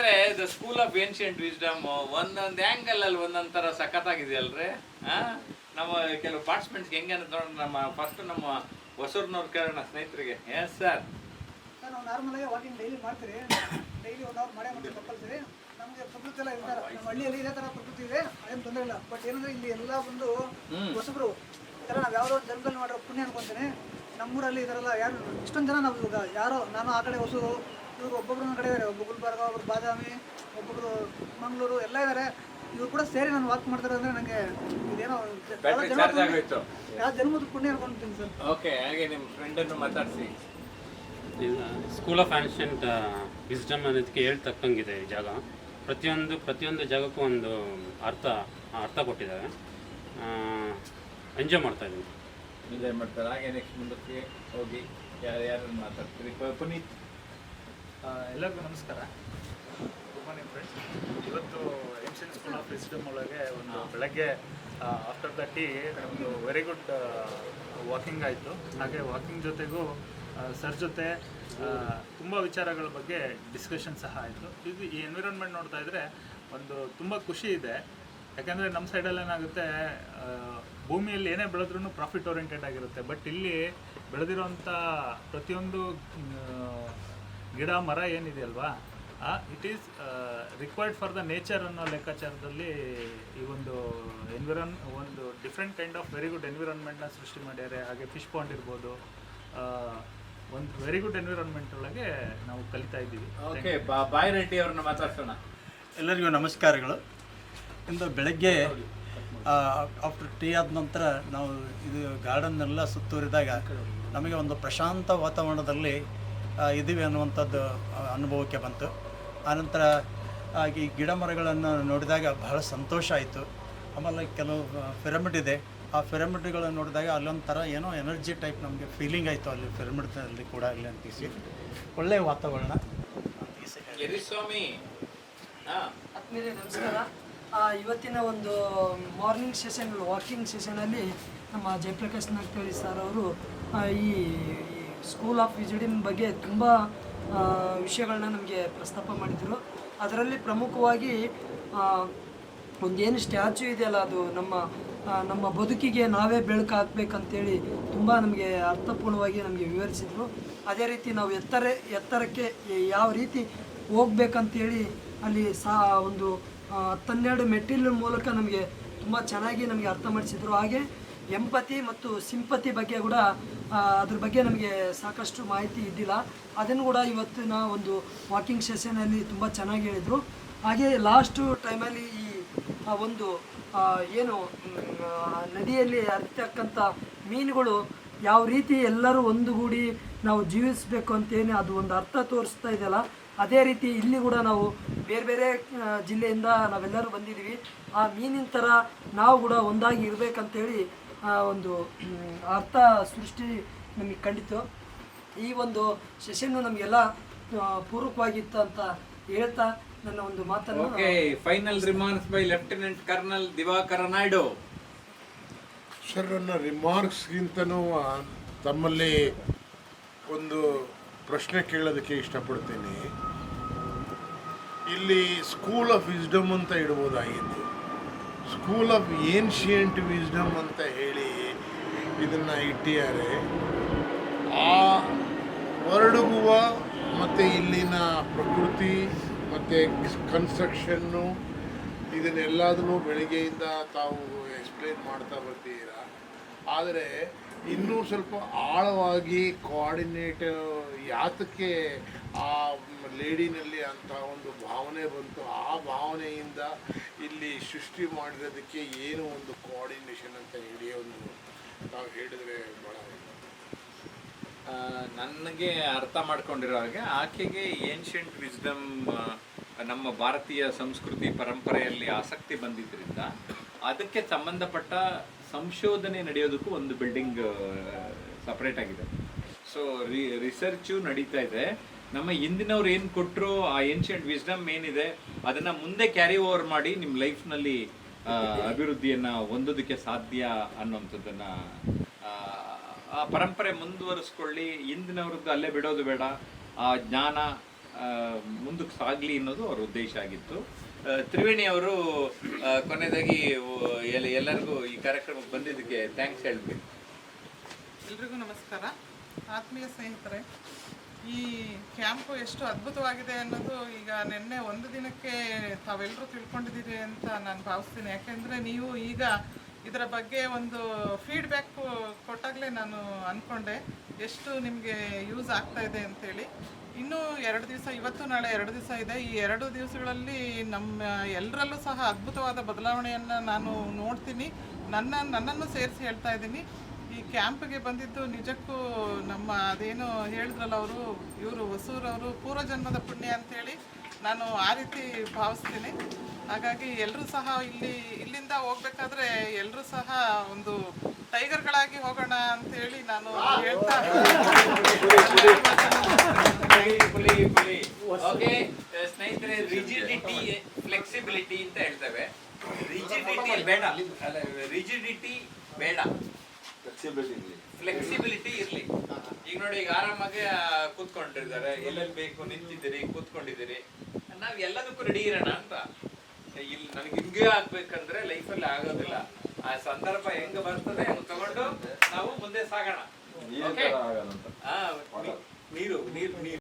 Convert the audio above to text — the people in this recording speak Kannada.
ಸ್ನೇಹಿತರೆ, the school of ancient wisdom ಒಂದೊಂದು ಆ್ಯಂಗಲ್ ಅಲ್ಲಿ ಒಂದೊಂದು ಥರ ಸಖತ್ತಾಗಿದೆಯಲ್ರಿ. ನಮ್ಮ ಕೆಲವು ಪಾರ್ಟಿಸಿಪೆಂಟ್ಸ್ಗೆ ಹೆಂಗೆ ಅಂತ ನೋಡೋಣ. ನಮ್ಮ ಹೊಸೂರ್ನವ್ರು ಕೇಳೋಣ ಸ್ನೇಹಿತರಿಗೆ. Yes sir. ನಾವು ನಾರ್ಮಲಾಗಿ ವಾಕಿಂಗ್ ಡೈಲಿ ಮಾಡ್ತೀರಿ, ಡೈಲಿ 1 ಅವರ್ ಮಾಡೇ ಮಾಡ್ತೀವಿ ಕಂಪಲ್ಸರಿ. ನಮಗೆ ಪ್ರಕೃತಿ ಎಲ್ಲ ಇರ್ತಾರೆ, ನಮ್ಮ ಹಳ್ಳಿಯಲ್ಲಿ ಇದೇ ಥರ ಪ್ರಕೃತಿ ಇದೆ, ಅದೇನು ತೊಂದರೆ ಇಲ್ಲ. ಬಟ್ ಏನಂದ್ರೆ ಇಲ್ಲಿ ಎಲ್ಲ ಬಂದು ಹೊಸಬ್ರು ಈ ಥರ ನಾವು ಯಾವ್ದೋ ಜನ್ಮದಲ್ಲಿ ಮಾಡಿರೋ ಪುಣ್ಯ ಅನ್ಕೊಂತೀನಿ. ನಮ್ಮೂರಲ್ಲಿ ಈ ಥರ ಎಲ್ಲ ಯಾರು ಇಷ್ಟೊಂದು ಜನ ನಾವು ಇವಾಗ ಯಾರೋ ನಾನು ಆ ಕಡೆ ಹೊಸೂರು, ಇವರು ಒಬ್ಬೊಬ್ರು ನನ್ನ ಕಡೆ ಇದ್ದಾರೆ, ಒಬ್ಬ ಗುಲ್ಬರ್ಗ, ಒಬ್ಬರು ಬಾದಾಮಿ, ಒಬ್ಬೊಬ್ರು ಮಂಗಳೂರು ಎಲ್ಲ ಇದ್ದಾರೆ. ಇವ್ರು ಕೂಡ ಸೇರಿ ನಾನು ವಾಕ್ ಮಾಡ್ತಾರೆ ಅಂದರೆ ನನಗೆ ಇದೇನೋ ಯಾವ ಜನ್ಮದ ಪುಣ್ಯ ಅನ್ಕೊಂತೀನಿ ಸರ್. ಓಕೆ, ಹಾಗೆ ನಿಮ್ಮ ಫ್ರೆಂಡನ್ನು ಮಾತಾಡಿಸಿ. ಸ್ಕೂಲ್ ಆಫ್ ಆನ್ಷಿಯಂಟ್ ವಿಸ್ಡಮ್ ಅನ್ನೋದಕ್ಕೆ ಹೇಳ್ತಕ್ಕಂಗಿದೆ ಈ ಜಾಗ. ಪ್ರತಿಯೊಂದು ಜಾಗಕ್ಕೂ ಒಂದು ಅರ್ಥ ಕೊಟ್ಟಿದ್ದಾರೆ. ಎಂಜಾಯ್ ಮಾಡ್ತಾ ಇದ್ದೀನಿ. ಎಂಜಾಯ್ ಮಾಡ್ತಾರೆ. ಹಾಗೆ ನೆಕ್ಸ್ಟ್ ಮುಂದಕ್ಕೆ ಹೋಗಿ ಯಾರು ಮಾತಾಡ್ತೀರಿ? ಪುನೀತ್. ಎಲ್ಲರಿಗೂ ನಮಸ್ಕಾರ. Good morning friends. ಇವತ್ತು ಏನ್ಷಿಯಂಟ್ ಸ್ಕೂಲ್ ಆಫ್ ವಿಸ್ಡಮ್ ಒಳಗೆ ಒಂದು ಬೆಳಗ್ಗೆ ಆಫ್ಟರ್ ದ ಟೀ ಒಂದು ವೆರಿ ಗುಡ್ ವಾಕಿಂಗ್ ಆಯಿತು. ಹಾಗೆ ವಾಕಿಂಗ್ ಜೊತೆಗೂ ಸರ್ ಜೊತೆ ತುಂಬ ವಿಚಾರಗಳ ಬಗ್ಗೆ ಡಿಸ್ಕಷನ್ ಸಹ ಆಯಿತು. ಇದು ಈ ಎನ್ವಿರಾನ್ಮೆಂಟ್ ನೋಡ್ತಾ ಇದ್ದರೆ ಒಂದು ತುಂಬ ಖುಷಿ ಇದೆ. ಯಾಕಂದರೆ ನಮ್ಮ ಸೈಡಲ್ಲಿ ಏನಾಗುತ್ತೆ, ಭೂಮಿಯಲ್ಲಿ ಏನೇ ಬೆಳೆದ್ರೂ ಪ್ರಾಫಿಟ್ ಓರಿಯೆಂಟೆಡ್ ಆಗಿರುತ್ತೆ. ಬಟ್ ಇಲ್ಲಿ ಬೆಳೆದಿರೋಂಥ ಪ್ರತಿಯೊಂದು ಗಿಡ ಮರ ಏನಿದೆಯಲ್ವಾ, it is required for the nature ಅನ್ನೋ ಲೆಕ್ಕಾಚಾರದಲ್ಲಿ ಈ ಒಂದು ಒಂದು different kind of very good ಎನ್ವಿರಾನ್ಮೆಂಟ್ನ ಸೃಷ್ಟಿ ಮಾಡ್ಯಾರೆ. ಹಾಗೆ ಫಿಶ್ ಪಾಂಡ್ ಇರ್ಬೋದು, ಒಂದು ವೆರಿ ಗುಡ್ ಎನ್ವಿರಾನ್ಮೆಂಟ್ ಒಳಗೆ ನಾವು ಕಲಿತಾ ಇದ್ದೀವಿ. ಓಕೆ, ಬಾಯ್ ರೆಡ್ಡಿ ಅವ್ರನ್ನ ಮಾತಾಡ್ಸೋಣ. ಎಲ್ಲರಿಗೂ ನಮಸ್ಕಾರಗಳು. ಇಂದು ಬೆಳಗ್ಗೆ ಆಫ್ಟರ್ ಟೀ ಆದ ನಂತರ ನಾವು ಇದು ಗಾರ್ಡನ್ನೆಲ್ಲ ಸುತ್ತುವರಿದಾಗ ನಮಗೆ ಒಂದು ಪ್ರಶಾಂತ ವಾತಾವರಣದಲ್ಲಿ ಇದ್ದೀವಿ ಅನ್ನುವಂಥದ್ದು ಅನುಭವಕ್ಕೆ ಬಂತು. ಆನಂತರ ಈ ಗಿಡ ಮರಗಳನ್ನು ನೋಡಿದಾಗ ಬಹಳ ಸಂತೋಷ ಆಯಿತು. ಆಮೇಲೆ ಕೆಲವು ಪಿರಮಿಡ್ ಇದೆ, ಆ ಪಿರಮಿಡ್ಗಳನ್ನು ನೋಡಿದಾಗ ಅಲ್ಲೊಂಥರ ಏನೋ ಎನರ್ಜಿ ಟೈಪ್ ನಮಗೆ ಫೀಲಿಂಗ್ ಆಯಿತು. ಅಲ್ಲಿ ಪಿರಮಿಡ್ನಲ್ಲಿ ಕೂಡ ಅಲ್ಲಿ ಅಂತಿಸಿ ಒಳ್ಳೆಯ ವಾತಾವರಣ. ಸ್ವಾಮಿ ಆತ್ಮೀಯರೇ ನಮಸ್ಕಾರ. ಇವತ್ತಿನ ಒಂದು ಮಾರ್ನಿಂಗ್ ಸೆಷನ್, ವಾಕಿಂಗ್ ಸೆಷನಲ್ಲಿ ನಮ್ಮ ಜಯಪ್ರಕಾಶ್ ನಾಗ್ತಳಿ ಸರ್ ಅವರು ಈ ಸ್ಕೂಲ್ ಆಫ್ ವಿಸಿಡಿಂಗ್ ಬಗ್ಗೆ ತುಂಬ ವಿಷಯಗಳನ್ನ ನಮಗೆ ಪ್ರಸ್ತಾಪ ಮಾಡಿದರು. ಅದರಲ್ಲಿ ಪ್ರಮುಖವಾಗಿ ಒಂದೇನು ಸ್ಟ್ಯಾಚ್ಯೂ ಇದೆಯಲ್ಲ, ಅದು ನಮ್ಮ ಬದುಕಿಗೆ ನಾವೇ ಬೆಳಕು ಹಾಕ್ಬೇಕಂತೇಳಿ ತುಂಬ ನಮಗೆ ಅರ್ಥಪೂರ್ಣವಾಗಿ ನಮಗೆ ವಿವರಿಸಿದರು. ಅದೇ ರೀತಿ ನಾವು ಎತ್ತರಕ್ಕೆ ಯಾವ ರೀತಿ ಹೋಗ್ಬೇಕಂತೇಳಿ ಅಲ್ಲಿ ಒಂದು 12 ಮೆಟ್ಟಿಲ ಮೂಲಕ ನಮಗೆ ತುಂಬ ಚೆನ್ನಾಗಿ ನಮಗೆ ಅರ್ಥ ಮಾಡಿಸಿದರು. ಹಾಗೆ ಎಂಪತಿ ಮತ್ತು ಸಿಂಪತಿ ಬಗ್ಗೆ ಕೂಡ ಅದ್ರ ಬಗ್ಗೆ ನಮಗೆ ಸಾಕಷ್ಟು ಮಾಹಿತಿ ಇದ್ದಿಲ್ಲ, ಅದನ್ನು ಕೂಡ ಇವತ್ತಿನ ಒಂದು ವಾಕಿಂಗ್ ಸೆಷನಲ್ಲಿ ತುಂಬ ಚೆನ್ನಾಗಿ ಹೇಳಿದರು. ಹಾಗೆ ಲಾಸ್ಟು ಟೈಮಲ್ಲಿ ಈ ಒಂದು ಏನು ನದಿಯಲ್ಲಿ ಹರಿತಕ್ಕಂಥ ಮೀನುಗಳು ಯಾವ ರೀತಿ ಎಲ್ಲರೂ ಒಂದುಗೂಡಿ ನಾವು ಜೀವಿಸಬೇಕು ಅಂತೇಳಿ ಅದು ಒಂದು ಅರ್ಥ ತೋರಿಸ್ತಾ ಇದೆಯಲ್ಲ, ಅದೇ ರೀತಿ ಇಲ್ಲಿ ಕೂಡ ನಾವು ಬೇರೆ ಬೇರೆ ಜಿಲ್ಲೆಯಿಂದ ನಾವೆಲ್ಲರೂ ಬಂದಿದ್ದೀವಿ. ಆ ಮೀನಿನ ಥರ ನಾವು ಕೂಡ ಒಂದಾಗಿ ಇರಬೇಕಂತೇಳಿ ಒಂದು ಅರ್ಥ ಸೃಷ್ಟಿ ನಮಗೆ ಕಂಡಿತು. ಈ ಒಂದು ಸೆಷನ್ನು ನಮಗೆಲ್ಲ ಪೂರಕವಾಗಿತ್ತು ಅಂತ ಹೇಳ್ತಾ ನನ್ನ ಒಂದು ಮಾತನ್ನು. Okay, final remarks by lieutenant colonel Divakara Naidu sir. ನನ್ನ ರಿಮಾರ್ಕ್ಸ್ಗಿಂತನೂ ತಮ್ಮಲ್ಲಿ ಒಂದು ಪ್ರಶ್ನೆ ಕೇಳೋದಕ್ಕೆ ಇಷ್ಟಪಡ್ತೀನಿ. ಇಲ್ಲಿ ಸ್ಕೂಲ್ ಆಫ್ ವಿಸ್ಡಮ್ ಅಂತ ಇಡ್ಬೋದಾಗಿತ್ತು, ಸ್ಕೂಲ್ ಆಫ್ ಏನ್ಷಿಯಂಟ್ ವಿಸ್ಡಮ್ ಅಂತ ಹೇಳಿ ಇದನ್ನು ಇಟ್ಟಿದ್ದಾರೆ. ಆ ವರ್ಡ್ಗುವ ಮತ್ತು ಇಲ್ಲಿನ ಪ್ರಕೃತಿ ಮತ್ತು ಕನ್ಸ್ಟ್ರಕ್ಷನ್ನು ಇದನ್ನೆಲ್ಲದನ್ನು ಬೆಳಗ್ಗೆಯಿಂದ ತಾವು ಎಕ್ಸ್ಪ್ಲೇನ್ ಮಾಡ್ತಾ ಬರ್ತೀರಾ. ಆದರೆ ಇನ್ನೂ ಸ್ವಲ್ಪ ಆಳವಾಗಿ ಕೋಆರ್ಡಿನೇಟ್ ಯಾತಕ್ಕೆ ಆ ಲೇಡಿನಲ್ಲಿ ಅಂತ ಒಂದು ಭಾವನೆ ಬಂತು, ಆ ಭಾವನೆಯಿಂದ ಇಲ್ಲಿ ಸೃಷ್ಟಿ ಮಾಡಿರೋದಕ್ಕೆ ಏನು ಒಂದು ಕೋಆರ್ಡಿನೇಷನ್ ಅಂತ ಹೇಳಿ ಒಂದು ನಾವು ಹೇಳಿದ್ರೆ ಭಾಳ ನನಗೆ ಅರ್ಥ ಮಾಡ್ಕೊಂಡಿರೋ ಹಾಗೆ ಆಕೆಗೆ ಏನ್ಷಿಯಂಟ್ ವಿಸ್ಡಮ್ ನಮ್ಮ ಭಾರತೀಯ ಸಂಸ್ಕೃತಿ ಪರಂಪರೆಯಲ್ಲಿ ಆಸಕ್ತಿ ಬಂದಿದ್ದರಿಂದ ಅದಕ್ಕೆ ಸಂಬಂಧಪಟ್ಟ ಸಂಶೋಧನೆ ನಡೆಯೋದಕ್ಕೂ ಒಂದು ಬಿಲ್ಡಿಂಗ್ ಸಪ್ರೇಟ್ ಆಗಿದೆ. ಸೊ ರಿಸರ್ಚು ನಡೀತಾ ಇದೆ. ನಮ್ಮ ಹಿಂದಿನವ್ರು ಏನು ಕೊಟ್ಟರು ಆ ಏನ್ಷಿಯಂಟ್ ವಿಸ್ಡಮ್ ಏನಿದೆ ಅದನ್ನು ಮುಂದೆ ಕ್ಯಾರಿ ಓವರ್ ಮಾಡಿ ನಿಮ್ಮ ಲೈಫ್ನಲ್ಲಿ ಅಭಿವೃದ್ಧಿಯನ್ನು ಹೊಂದೋದಕ್ಕೆ ಸಾಧ್ಯ ಅನ್ನೋಂಥದ್ದನ್ನು ಆ ಪರಂಪರೆ ಮುಂದುವರಿಸ್ಕೊಳ್ಳಿ. ಹಿಂದಿನವ್ರದ್ದು ಅಲ್ಲೇ ಬಿಡೋದು ಬೇಡ. ಆ ಜ್ಞಾನ ಮುಂದಕ್ಕೆ ಸಾಗಲಿ ಅನ್ನೋದು ಅವ್ರ ಉದ್ದೇಶ ಆಗಿತ್ತು. ತ್ರಿವೇಣಿ ಅವರು ಕೊನೆಯದಾಗಿ ಎಲ್ಲರಿಗೂ ಈ ಕಾರ್ಯಕ್ರಮಕ್ಕೆ ಬಂದಿದ್ದಕ್ಕೆ ಥ್ಯಾಂಕ್ಸ್ ಹೇಳ್ಬೇಕು. ಎಲ್ರಿಗೂ ನಮಸ್ಕಾರ. ಆತ್ಮೀಯ ಸ್ನೇಹಿತರೆ, ಈ ಕ್ಯಾಂಪು ಎಷ್ಟು ಅದ್ಭುತವಾಗಿದೆ ಅನ್ನೋದು ಈಗ ನಿನ್ನೆ ಒಂದು ದಿನಕ್ಕೆ ತಾವೆಲ್ಲರೂ ತಿಳ್ಕೊಂಡಿದ್ದೀರಿ ಅಂತ ನಾನು ಭಾವಿಸ್ತೀನಿ. ಯಾಕೆಂದರೆ ನೀವು ಈಗ ಇದರ ಬಗ್ಗೆ ಒಂದು ಫೀಡ್ಬ್ಯಾಕ್ ಕೊಟ್ಟಾಗಲೇ ನಾನು ಅಂದ್ಕೊಂಡೆ ಎಷ್ಟು ನಿಮಗೆ ಯೂಸ್ ಆಗ್ತಾ ಇದೆ ಅಂತೇಳಿ. ಇನ್ನೂ 2 ದಿವಸ, ಇವತ್ತು ನಾಳೆ 2 ದಿವಸ ಇದೆ. ಈ 2 ದಿವಸಗಳಲ್ಲಿ ನಮ್ಮ ಎಲ್ಲರಲ್ಲೂ ಸಹ ಅದ್ಭುತವಾದ ಬದಲಾವಣೆಯನ್ನು ನಾನು ನೋಡ್ತೀನಿ. ನನ್ನನ್ನು ಸೇರಿಸಿ ಹೇಳ್ತಾ ಇದ್ದೀನಿ. ಈ ಕ್ಯಾಂಪ್ಗೆ ಬಂದಿದ್ದು ನಿಜಕ್ಕೂ ನಮ್ಮ ಅದೇನು ಹೇಳಿದ್ರಲ್ಲ ಇವರು ಹೊಸೂರವರು ಪೂರ್ವಜನ್ಮದ ಪುಣ್ಯ ಅಂತೇಳಿ ನಾನು ಆ ರೀತಿ ಭಾವಿಸ್ತೀನಿ. ಹಾಗಾಗಿ ಎಲ್ಲರೂ ಸಹ ಇಲ್ಲಿಂದ ಹೋಗ್ಬೇಕಾದ್ರೆ ಎಲ್ಲರೂ ಸಹ ಒಂದು ಟೈಗರ್ಗಳಾಗಿ ಹೋಗೋಣ ಅಂತೇಳಿ ನಾನು ಹೇಳ್ತಾ ಓಕೆ ಸ್ನೇಹಿತರೆ, ರಿಜಿಡಿಟಿ ಫ್ಲೆಕ್ಸಿಬಿಲಿಟಿ ಅಂತ ಹೇಳ್ತೇವೆ. ರಿಜಿಡಿಟಿ ಬೇಡ, ರಿಜಿಡಿಟಿ ಬೇಡ, ಫ್ಲೆಕ್ಸಿಬಿಲಿಟಿ ಇರಲಿ. ಈಗ ನೋಡಿ, ಈಗ ಆರಾಮಾಗಿ ಕೂತ್ಕೊಂಡಿದ್ದಾರೆ, ಎಲ್ಲೆಲ್ಲಿ ಬೇಕು ನಿಂತಿದ್ದೀರಿ, ಕೂತ್ಕೊಂಡಿದ್ದೀರಿ. ನಾವ್ ಎಲ್ಲದಕ್ಕೂ ರೆಡಿ ಇರೋಣ ಅಂತ. ಇಲ್ಲಿ ನನಗೆ ಹಿಂಗೆ ಆಗ್ಬೇಕಂದ್ರೆ ಲೈಫಲ್ಲಿ ಆಗೋದಿಲ್ಲ. ಆ ಸಂದರ್ಭ ಹೆಂಗ ಬರ್ತದೆ ಹಂಗ ತಗೊಂಡು ನಾವು ಮುಂದೆ ಸಾಗೋಣ. ನೀರು